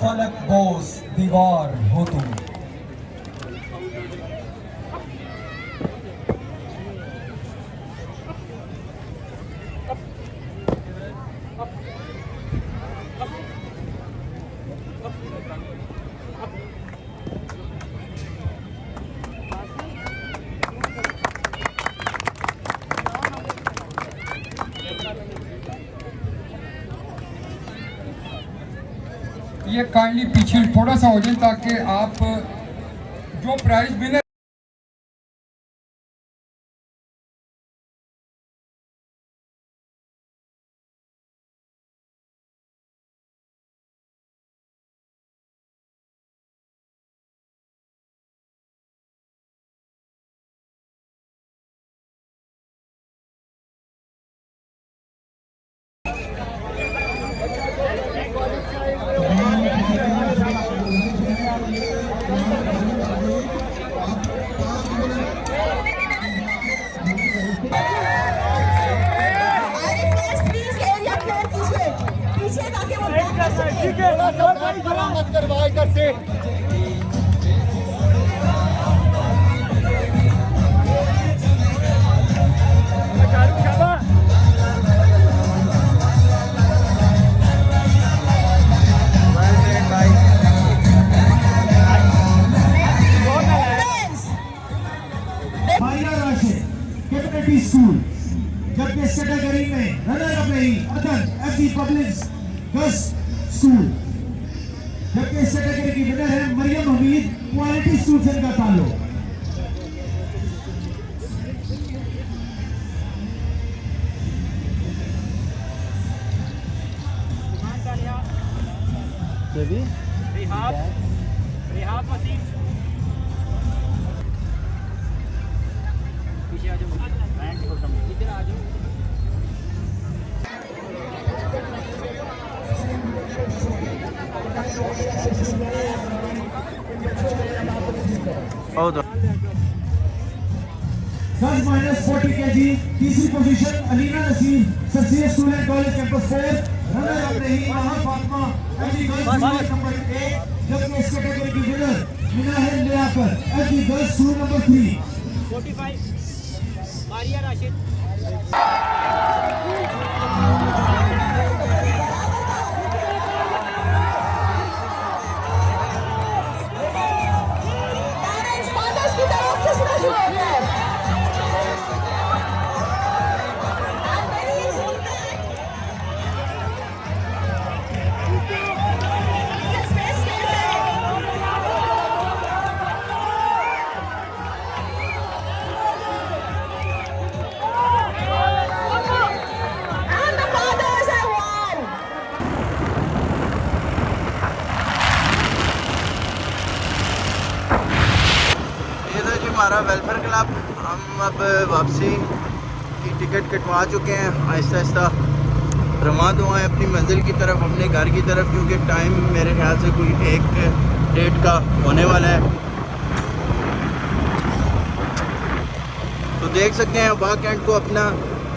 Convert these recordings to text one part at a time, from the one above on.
फलक बोस दीवार हो तुम। ये काइंडली पीछे थोड़ा सा हो जाए ताकि आप जो प्राइज विनर मत करवा इधर से। कम्युनिटी स्कूल जबकि इस कैटेगरी में रनर अप रही other FD public girls school, जबकि इस कैटेगरी की विनर है मरियम हमीद क्वालिटी स्कूल से इनका ताल्लुक। -40 kg तीसरी position Alina Naseem Sarsia school and college campus 4, runner up रही Mehar Fatima FD girls number 1, जबकि इस कैटेगरी की winner Minahil Liaquat FD girls school number 3। 45 Maria Rashid. हमारा वेलफेयर क्लब, हम अब वापसी की टिकट कटवा चुके हैं, आहिस्ता आहिस्ता रवाना हुआ है अपनी मंजिल की तरफ, अपने घर की तरफ, क्योंकि टाइम मेरे ख्याल से कोई 1 का होने वाला है। तो देख सकते हैं वाह कैंट को अपना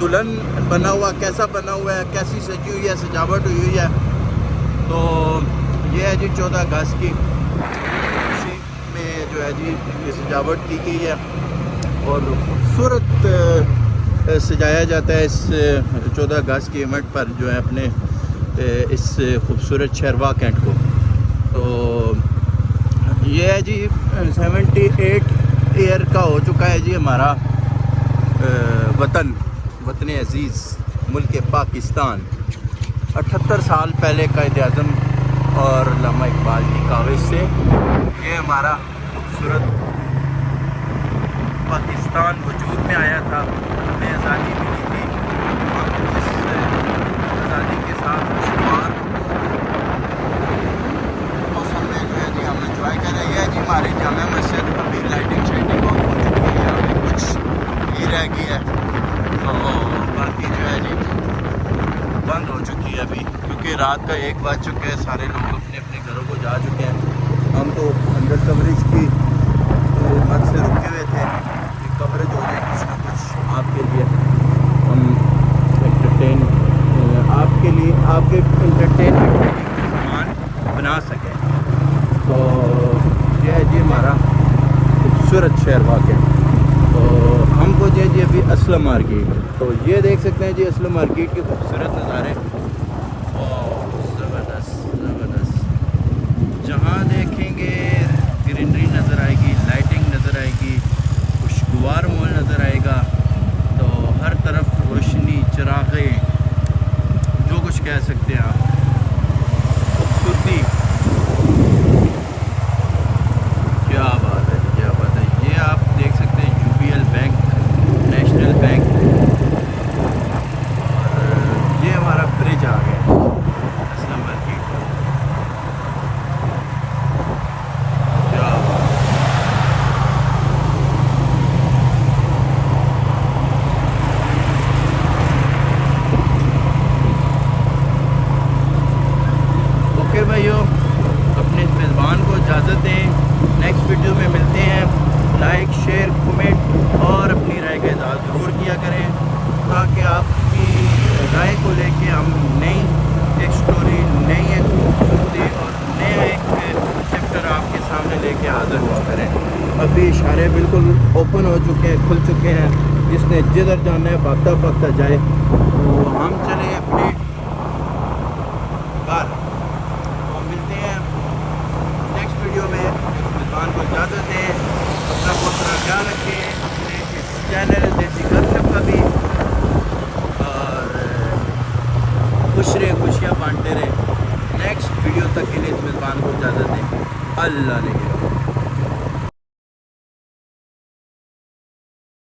दुल्हन बना हुआ, कैसा बना हुआ है, कैसी सजी हुई है, सजावट हुई है। तो ये है जी 14 अगस्त की जो है जी ये सजावट की गई है और खूबसूरत सजाया जाता है इस 14 अगस्त के इवेंट पर जो है अपने इस खूबसूरत शहर वाह कैंट को। तो ये है जी 78 ईयर का हो चुका है जी हमारा वतन अज़ीज़ मुल्क पाकिस्तान। 78 साल पहले कायद-ए-आज़म और अल्लामा इकबाल की काविश से ये हमारा खूबसूरत पाकिस्तान वजूद में आया था, हमें आज़ादी मिली थी। हम इस आज़ादी के साथ खुशगवार मौसम में जो है जी हम इंजॉय कर रहे हैं जी। हमारी जामा मस्जिद अभी लाइटिंग शाइटिंग हो चुकी है, अभी कुछ ही रह गई है, तो बाकी जो है जी बंद हो चुकी है अभी, क्योंकि रात का 1 बज चुके हैं, सारे लोग अपने अपने घरों को जा चुके हैं। हम तो अंडर कवरेज की मत से रुके हुए थे कि कवरेज हो जाए कुछ ना कुछ आपके लिए, हम एंटरटेन आपके लिए आपके एंटरटेनमेंट के लिए सामान बना सकें। तो ये है जी हमारा खूबसूरत शहर वाक़। तो हम पहुँचे जी अभी असलम मार्केट। तो ये देख सकते हैं जी असलम मार्केट के खूबसूरत नज़ारे। ज़बरदस्त ज़बरदस्त, जहाँ देखेंगे ग्रीनरी नज़र आएगी, लाइटिंग नज़र आएगी, खुशगवार मॉल नज़र आएगा। तो हर तरफ रोशनी, चिरागे, जो कुछ कह सकते हैं आप, खूबसूरती। क्या बात है, क्या बात है। ये आप देख सकते हैं UBL बैंक, नेशनल बैंक, और ये हमारा ब्रिज आ गया असलम मार्केट। क्या बात है। ओके भाइयों, अपने मेज़बान को इजाज़त दें। नेक्स्ट वीडियो में मिलते हैं। लाइक, शेयर, कमेंट और अपनी राय का इज़हार ज़रूर किया करें, ताकि आपकी राय को लेके हम नई एक स्टोरी, नई एक खूबसूरती और नया एक चैप्टर आपके सामने लेके हाज़िर हुआ करें। अभी इशारे बिल्कुल ओपन हो चुके हैं, खुल चुके हैं। जिसने जिधर जाना है भागता भागता जाए। तो हम चले अपने घर। तो मिलते हैं नेक्स्ट वीडियो में। मेज़बान को इजाज़त दें, अपना बहुत सारा ख्याल रखें, अपने इस चैनल देसी गपशप का भी, और खुश रहे, खुशियाँ बांटते रहे। नेक्स्ट वीडियो तक के लिए इस मेज़बान को इजाज़त दें। अल्लाह ने